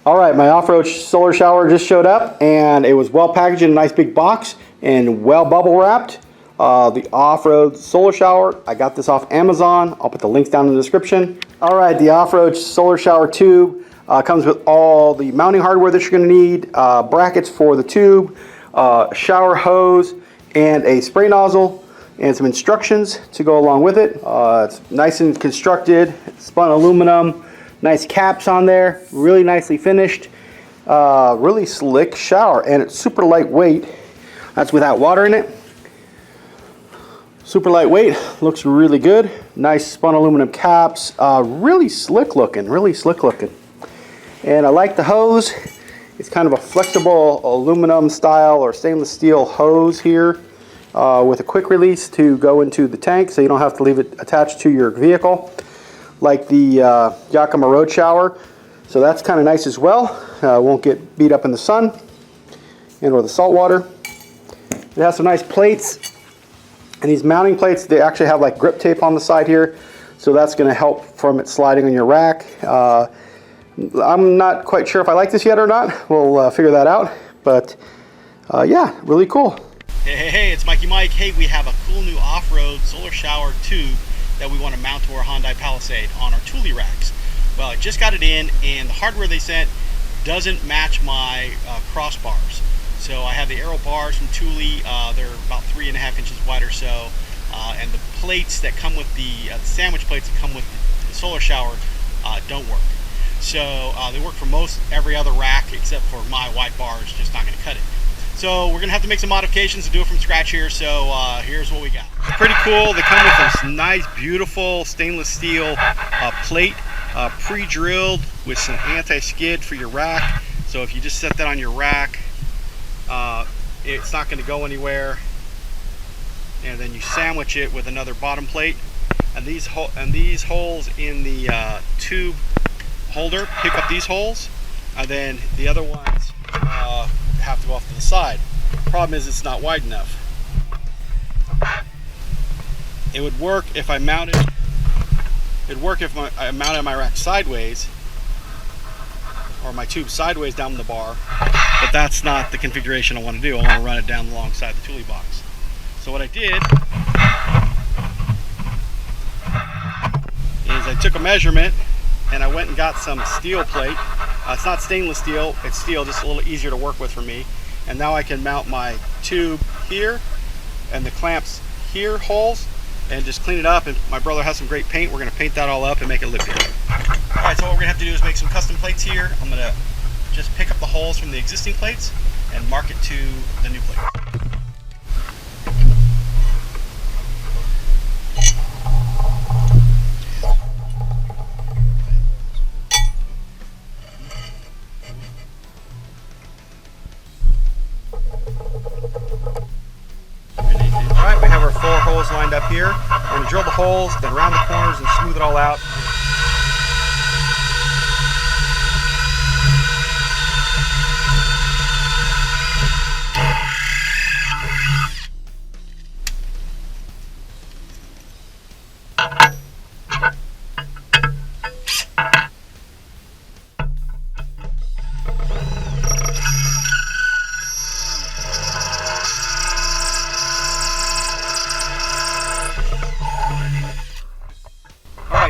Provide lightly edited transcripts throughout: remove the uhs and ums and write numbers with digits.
All right, my off-road solar shower just showed up, and it was well packaged in a nice big box and well bubble wrapped. The off-road solar shower, I got this off Amazon. I'll put the links down in the description. All right, the off-road solar shower tube comes with all the mounting hardware that you're going to need, brackets for the tube, shower hose, and a spray nozzle, and some instructions to go along with it. It's nice and constructed, spun aluminum. Nice caps on there, really nicely finished, really slick shower, and it's super lightweight. That's without water in it. Super lightweight, looks really good. Nice spun aluminum caps, really slick looking. And I like the hose. It's kind of a flexible aluminum style or stainless steel hose here with a quick release to go into the tank, so you don't have to leave it attached to your vehicle, like the Yakima Road shower. So that's kind of nice as well. Won't get beat up in the sun and or the salt water. It has some nice plates, and these mounting plates, they actually have like grip tape on the side here, so that's going to help from it sliding on your rack. I'm not quite sure if I like this yet or not. We'll figure that out, but yeah, really cool. Hey, it's Mikey Mike. Hey, we have a cool new off-road solar shower tube that we want to mount to our Hyundai Palisade on our Thule racks. Well, I just got it in, and the hardware they sent doesn't match my crossbars. So I have the aero bars from Thule. They're about 3.5 inches wide or so, and the plates that come with the sandwich plates that come with the solar shower don't work. So they work for most every other rack except for my white bar is just not going to cut it. So we're going to have to make some modifications to do it from scratch here. So here's what we got. Pretty cool. They come with this nice, beautiful stainless steel plate, pre-drilled with some anti-skid for your rack. So if you just set that on your rack, it's not going to go anywhere. And then you sandwich it with another bottom plate. And these holes in the tube holder pick up these holes, and then the other ones have to go off to the side. Problem is, it's not wide enough. It would work if I mounted. It'd work if I mounted my rack sideways, or my tube sideways down the bar. But that's not the configuration I want to do. I want to run it down alongside the Thule box. So what I did is I took a measurement and I went and got some steel plate. It's not stainless steel, it's steel, just a little easier to work with for me. And now I can mount my tube here and the clamps here, holes, and just clean it up. And my brother has some great paint. We're going to paint that all up and make it look good. Alright, so what we're going to have to do is make some custom plates here. I'm going to just pick up the holes from the existing plates and mark it to the new plate. Alright, we have our 4 holes lined up here. We're going to drill the holes, then round the corners and smooth it all out.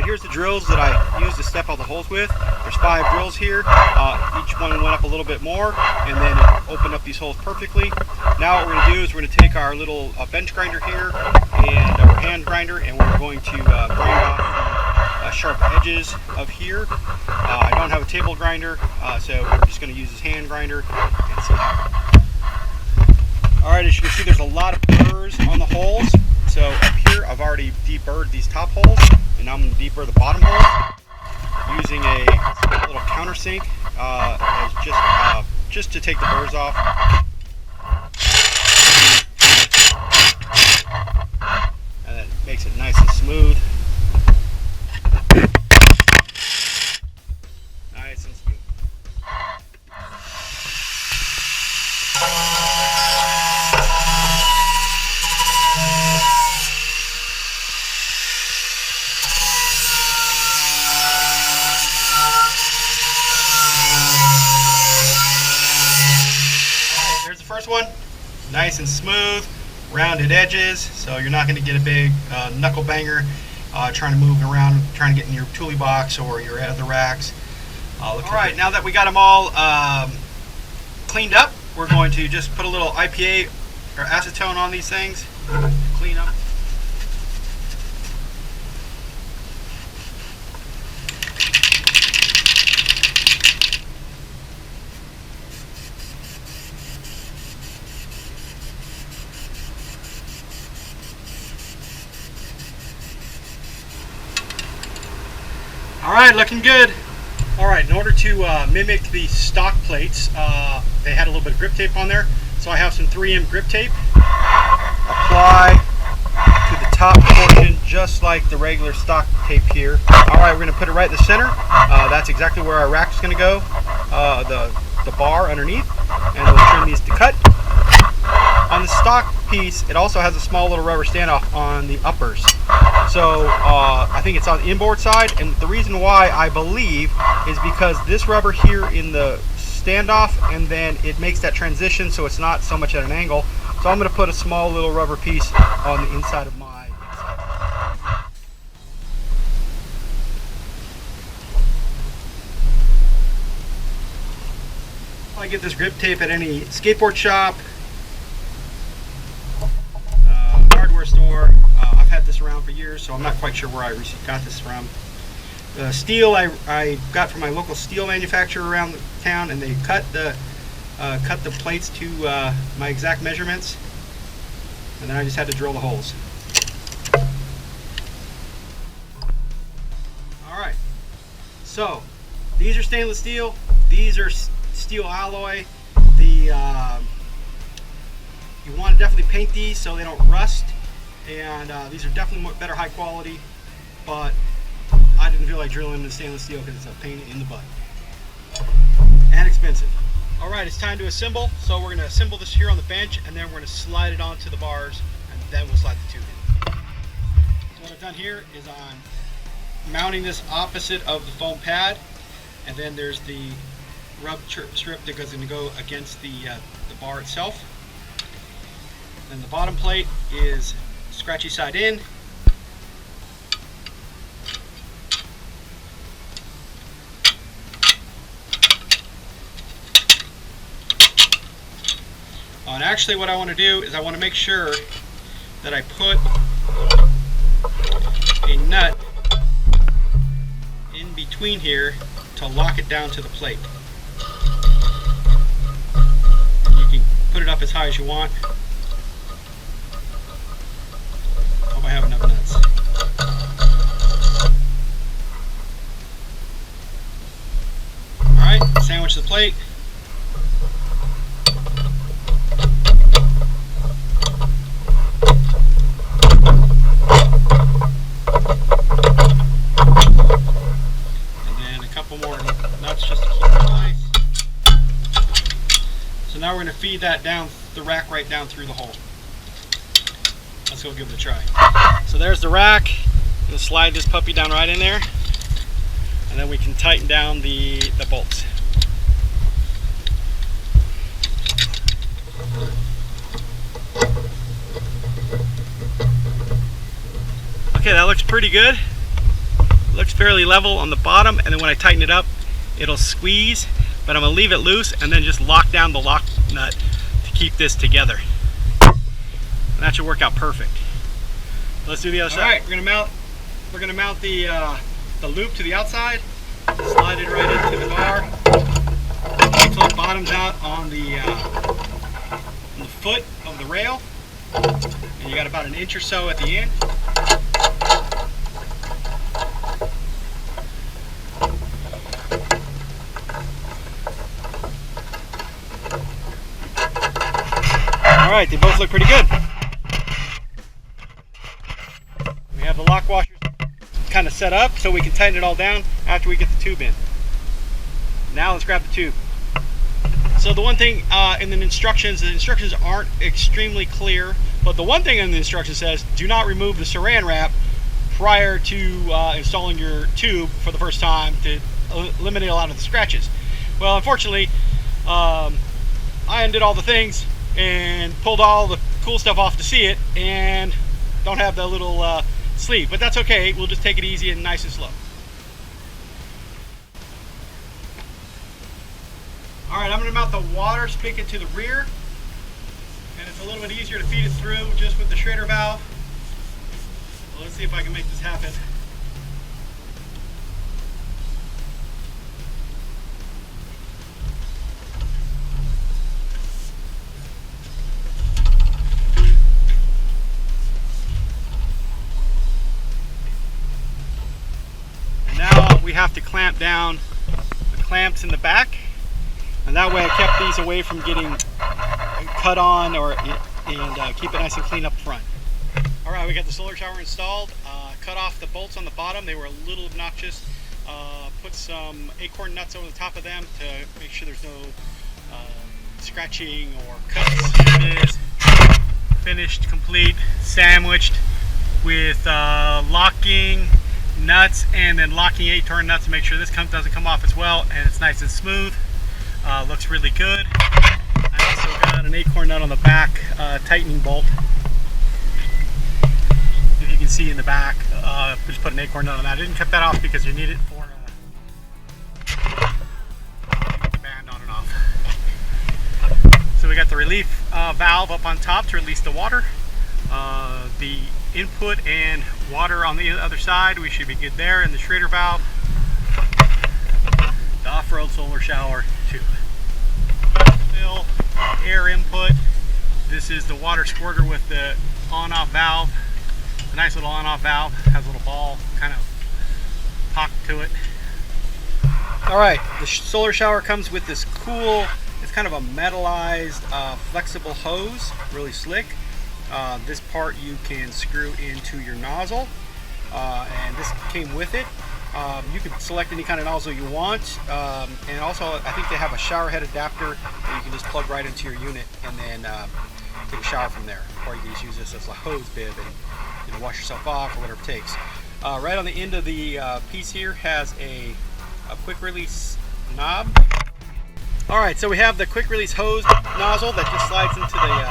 Here's the drills that I used to step all the holes with. There's 5 drills here. Each one went up a little bit more, and then it opened up these holes perfectly. Now what we're going to do is we're going to take our little bench grinder here and our hand grinder, and we're going to grind off the sharp edges of here. I don't have a table grinder, so we're just going to use this hand grinder. Alright, as you can see, there's a lot of burrs on the holes. So up here, I've already deburred these top holes, and now I'm going to deburr the bottom hole using a little countersink as just to take the burrs off. And that makes it nice and smooth. Nice and smooth. one, nice and smooth, rounded edges, so you're not going to get a big knuckle banger trying to move around, trying to get in your toolie box or your other racks. All right, now that we got them all cleaned up, we're going to just put a little IPA or acetone on these things, clean them. All right, looking good. All right, in order to mimic the stock plates, they had a little bit of grip tape on there. So I have some 3M grip tape. Apply to the top portion just like the regular stock tape here. All right, we're gonna put it right in the center. That's exactly where our rack is gonna go, the bar underneath, and we'll trim these to cut. On the stock piece, it also has a small little rubber standoff on the uppers. So I think it's on the inboard side, and the reason why I believe is because this rubber here in the standoff, and then it makes that transition so it's not so much at an angle. So I'm going to put a small little rubber piece on the inside of my I get this grip tape at any skateboard shop, hardware store. I've had this around for years, so I'm not quite sure where I got this from. The steel I got from my local steel manufacturer around the town, and they cut the plates to my exact measurements, and then I just had to drill the holes. All right, so these are stainless steel. These are steel alloy. You want to definitely paint these so they don't rust, and these are definitely better high quality, but I didn't feel like drilling the stainless steel because it's a pain in the butt and expensive. All right, it's time to assemble. So we're going to assemble this here on the bench, and then we're going to slide it onto the bars, and then we'll slide the tube in. So what I've done here is I'm mounting this opposite of the foam pad, and then there's the rub strip that goes going to go against the bar itself. Then the bottom plate is scratchy side in. And actually what I want to do is I want to make sure that I put a nut in between here to lock it down to the plate. You can put it up as high as you want. Hope I have enough nuts. Alright, sandwich the plate. Now we're going to feed that down the rack right down through the hole. Let's go give it a try. So there's the rack. I'm going to slide this puppy down right in there, and then we can tighten down the bolts. Okay, that looks pretty good. It looks fairly level on the bottom, and then when I tighten it up, it'll squeeze. But I'm going to leave it loose and then just lock down the lock nut to keep this together. And that should work out perfect. Let's do the other side. All right, we're going to mount the loop to the outside. Slide it right into the bar until it bottoms out on the foot of the rail. And you got about an inch or so at the end. All right, they both look pretty good. We have the lock washers kind of set up so we can tighten it all down after we get the tube in. Now let's grab the tube. So the one thing in the instructions aren't extremely clear, but the one thing in the instructions says do not remove the saran wrap prior to installing your tube for the first time to eliminate a lot of the scratches. Well, unfortunately, I undid all the things, and pulled all the cool stuff off to see it, and don't have the little sleeve, but that's okay. We'll just take it easy and nice and slow. All right, I'm gonna mount the water spigot to the rear, and it's a little bit easier to feed it through just with the Schrader valve. Well, let's see if I can make this happen. We have to clamp down the clamps in the back, and that way I kept these away from getting cut on and keep it nice and clean up front. All right, we got the solar shower installed. Cut off the bolts on the bottom. They were a little obnoxious. Put some acorn nuts over the top of them to make sure there's no scratching or cuts. Here it is, finished, complete, sandwiched with locking nuts, and then locking 8-turn nuts to make sure this doesn't come off as well, and it's nice and smooth. Looks really good. I also got an acorn nut on the back tightening bolt. If you can see in the back, just put an acorn nut on that. I didn't cut that off because you need it for band on and off. So we got the relief valve up on top to release the water. The input and water on the other side, we should be good there, and the Schrader valve. The off-road solar shower tube. Fill, air input. This is the water squirter with the on-off valve. A nice little on-off valve, has a little ball kind of pocket to it. Alright, the solar shower comes with this cool, it's kind of a metallized flexible hose, really slick. This part you can screw into your nozzle, and this came with it. You can select any kind of nozzle you want, and also I think they have a shower head adapter that you can just plug right into your unit and then take a shower from there. Or you can just use this as a hose bib and wash yourself off or whatever it takes. Right on the end of the piece here has a quick release knob. Alright, so we have the quick release hose nozzle that just slides into the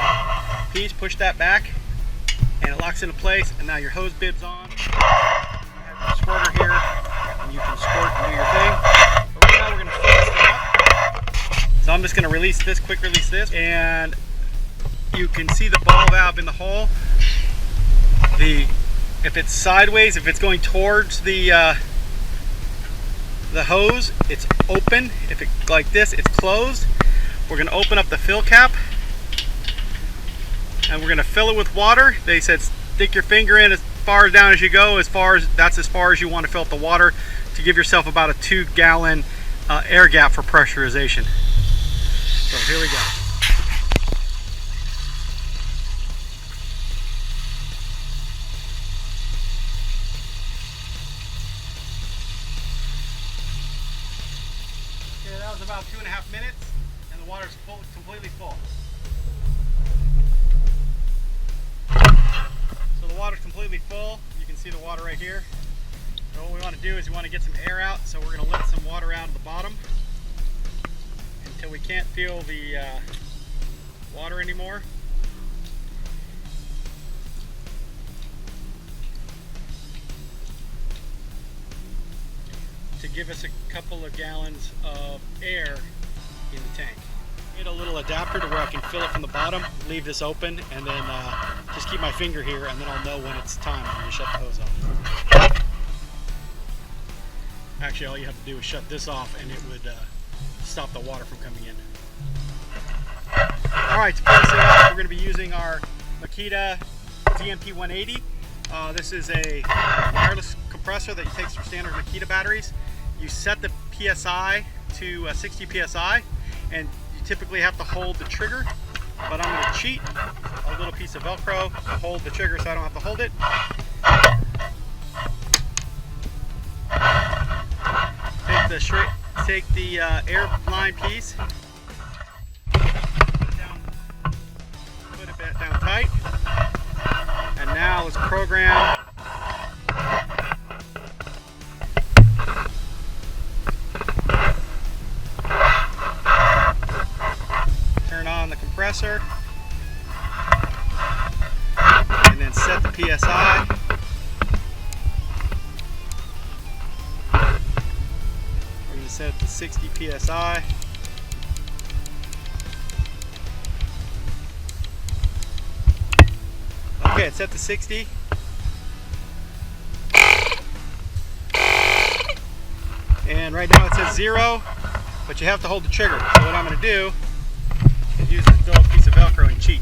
piece. Push that back and it locks into place, and now your hose bib's on. You have your squirter here and you can squirt and do your thing. But right now we're going to fill this thing up. So I'm just going to release this, quick release this, and you can see the ball valve in the hole. If it's sideways, if it's going towards the hose, it's open. If it's like this, it's closed. We're going to open up the fill cap, and we're going to fill it with water. They said stick your finger in as far down as you go, that's as far as you want to fill up the water, to give yourself about a 2-gallon air gap for pressurization. So here we go. Okay, that was about 2.5 minutes, and the water's completely full. So the water's completely full. You can see the water right here. So what we want to do is we want to get some air out, so we're going to let some water out of the bottom until we can't feel the water anymore. To give us a couple of gallons of air in the tank. Need a little adapter to where I can fill it from the bottom, leave this open, and then just keep my finger here, and then I'll know when it's time to shut the hose off. Actually, all you have to do is shut this off, and it would stop the water from coming in. Alright, to pull this thing off, we're going to be using our Makita DMP 180. This is a wireless compressor that you take from standard Makita batteries. You set the PSI to 60 PSI, and you typically have to hold the trigger, but I'm going to cheat a little piece of Velcro to hold the trigger so I don't have to hold it. Take the air line piece, put it back down tight, and now let's program. Turn on the compressor, set it to 60 psi. Okay, it's set to 60. And right now it says 0, but you have to hold the trigger. So what I'm going to do is use this little piece of Velcro and cheat.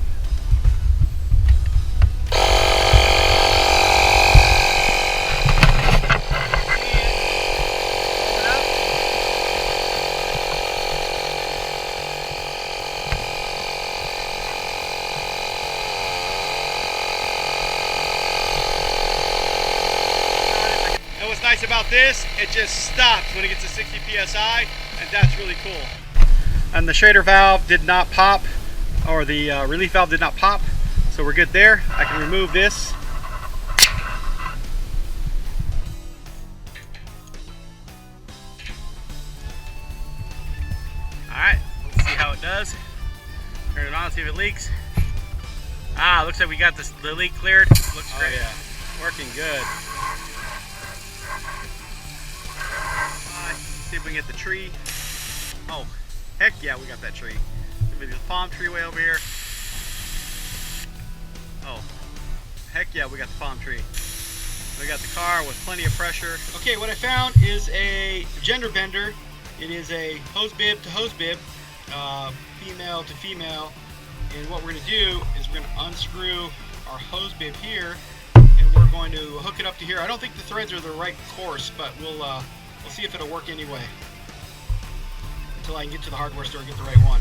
What's nice about this, it just stops when it gets to 60 psi, and that's really cool. And the Schrader valve did not pop, or the relief valve did not pop, so we're good there. I can remove this. Alright, let's see how it does. Turn it on, see if it leaks. Ah, looks like we got the leak cleared. Looks great. Oh, yeah. Working good. See if we can get the tree. Oh, heck yeah, we got that tree. There's a palm tree way over here. Oh, heck yeah, we got the palm tree. We got the car with plenty of pressure. Okay, what I found is a gender bender. It is a hose bib to hose bib, female to female. And what we're going to do is we're going to unscrew our hose bib here, and we're going to hook it up to here. I don't think the threads are the right course, but we'll see if it'll work anyway. Until I can get to the hardware store and get the right one.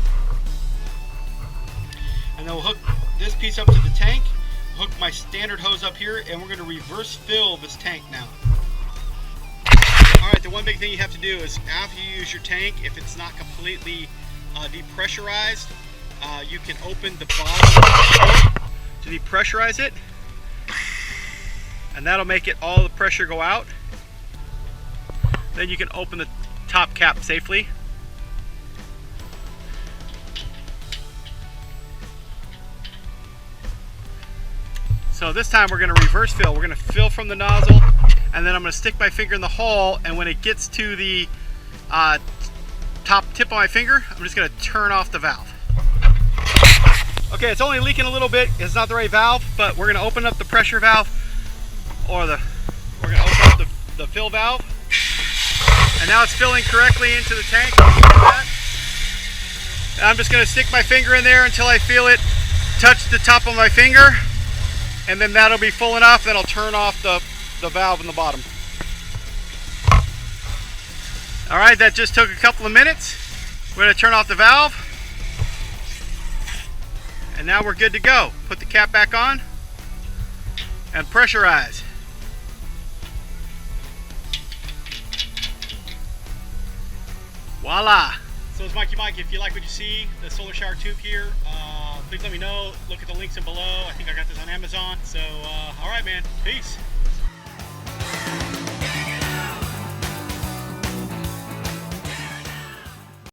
And then we'll hook this piece up to the tank, hook my standard hose up here, and we're going to reverse fill this tank now. Alright, the one big thing you have to do is after you use your tank, if it's not completely depressurized, you can open the bottom to depressurize it, and that'll make it all the pressure go out. Then you can open the top cap safely. So this time we're going to reverse fill. We're going to fill from the nozzle, and then I'm going to stick my finger in the hole, and when it gets to the top tip of my finger, I'm just going to turn off the valve. Okay, it's only leaking a little bit. It's not the right valve, but we're going to open up the pressure valve, or we're going to open up the fill valve. And now it's filling correctly into the tank. And I'm just going to stick my finger in there until I feel it touch the top of my finger, and then that'll be full enough. Then I'll turn off the valve in the bottom. Alright, that just took a couple of minutes. We're going to turn off the valve, and now we're good to go. Put the cap back on and pressurize. Voila! So it's Mikey Mike. If you like what you see, the solar shower tube here, please let me know. Look at the links in below. I think I got this on Amazon. So, alright man, peace.